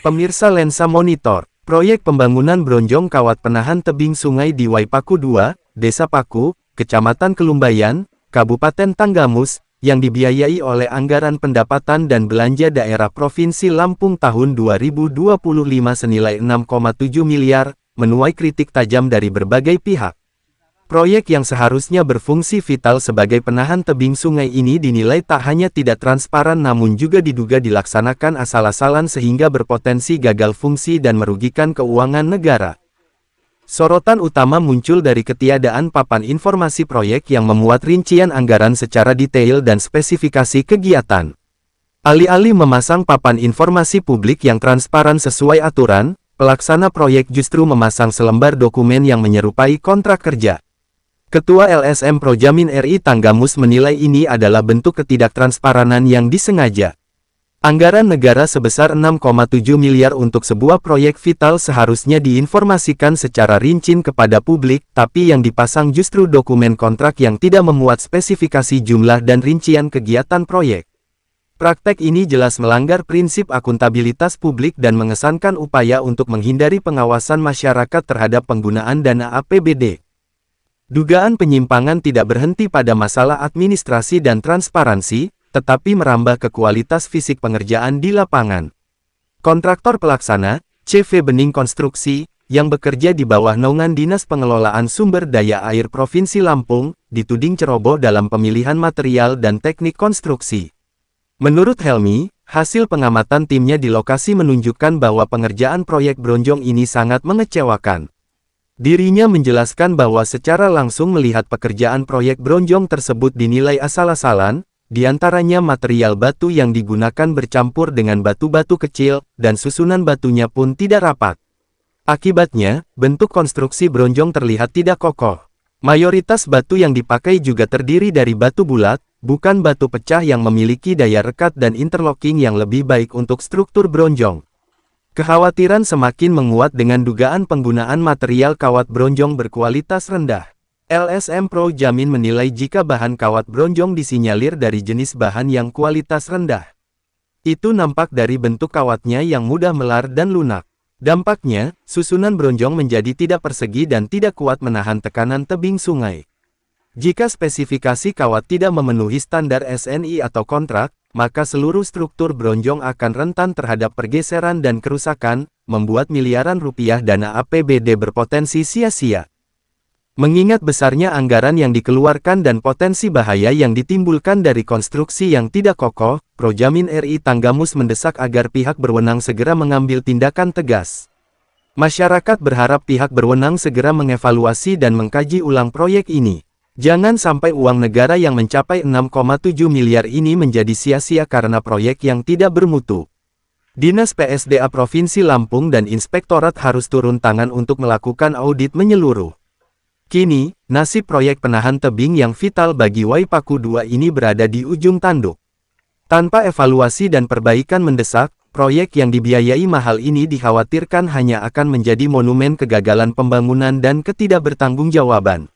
Pemirsa Lensa Monitor, proyek pembangunan bronjong kawat penahan tebing sungai di Waipaku 2, Desa Paku, Kecamatan Kelumbayan, Kabupaten Tanggamus, yang dibiayai oleh Anggaran Pendapatan dan Belanja Daerah Provinsi Lampung tahun 2025 senilai 6,7 miliar, menuai kritik tajam dari berbagai pihak. Proyek yang seharusnya berfungsi vital sebagai penahan tebing sungai ini dinilai tak hanya tidak transparan namun juga diduga dilaksanakan asal-asalan sehingga berpotensi gagal fungsi dan merugikan keuangan negara. Sorotan utama muncul dari ketiadaan papan informasi proyek yang memuat rincian anggaran secara detail dan spesifikasi kegiatan. Alih-alih memasang papan informasi publik yang transparan sesuai aturan, pelaksana proyek justru memasang selembar dokumen yang menyerupai kontrak kerja. Ketua LSM Projamin RI Tanggamus menilai ini adalah bentuk ketidaktransparan yang disengaja. Anggaran negara sebesar 6,7 miliar untuk sebuah proyek vital seharusnya diinformasikan secara rinci kepada publik, tapi yang dipasang justru dokumen kontrak yang tidak memuat spesifikasi jumlah dan rincian kegiatan proyek. Praktek ini jelas melanggar prinsip akuntabilitas publik dan mengesankan upaya untuk menghindari pengawasan masyarakat terhadap penggunaan dana APBD. Dugaan penyimpangan tidak berhenti pada masalah administrasi dan transparansi, tetapi merambah ke kualitas fisik pengerjaan di lapangan. Kontraktor pelaksana, CV Bening Konstruksi, yang bekerja di bawah naungan Dinas Pengelolaan Sumber Daya Air Provinsi Lampung, dituding ceroboh dalam pemilihan material dan teknik konstruksi. Menurut Helmi, hasil pengamatan timnya di lokasi menunjukkan bahwa pengerjaan proyek bronjong ini sangat mengecewakan. Dirinya menjelaskan bahwa secara langsung melihat pekerjaan proyek bronjong tersebut dinilai asal-asalan, diantaranya material batu yang digunakan bercampur dengan batu-batu kecil, dan susunan batunya pun tidak rapat. Akibatnya, bentuk konstruksi bronjong terlihat tidak kokoh. Mayoritas batu yang dipakai juga terdiri dari batu bulat, bukan batu pecah yang memiliki daya rekat dan interlocking yang lebih baik untuk struktur bronjong. Kekhawatiran semakin menguat dengan dugaan penggunaan material kawat bronjong berkualitas rendah. LSM Projamin menilai jika bahan kawat bronjong disinyalir dari jenis bahan yang kualitas rendah. Itu nampak dari bentuk kawatnya yang mudah melar dan lunak. Dampaknya, susunan bronjong menjadi tidak persegi dan tidak kuat menahan tekanan tebing sungai. Jika spesifikasi kawat tidak memenuhi standar SNI atau kontrak, maka seluruh struktur bronjong akan rentan terhadap pergeseran dan kerusakan, membuat miliaran rupiah dana APBD berpotensi sia-sia. Mengingat besarnya anggaran yang dikeluarkan dan potensi bahaya yang ditimbulkan dari konstruksi yang tidak kokoh, Projamin RI Tanggamus mendesak agar pihak berwenang segera mengambil tindakan tegas. Masyarakat berharap pihak berwenang segera mengevaluasi dan mengkaji ulang proyek ini. Jangan sampai uang negara yang mencapai 6,7 miliar ini menjadi sia-sia karena proyek yang tidak bermutu. Dinas PSDA Provinsi Lampung dan Inspektorat harus turun tangan untuk melakukan audit menyeluruh. Kini, nasib proyek penahan tebing yang vital bagi Waipaku 2 ini berada di ujung tanduk. Tanpa evaluasi dan perbaikan mendesak, proyek yang dibiayai mahal ini dikhawatirkan hanya akan menjadi monumen kegagalan pembangunan dan ketidakbertanggungjawaban.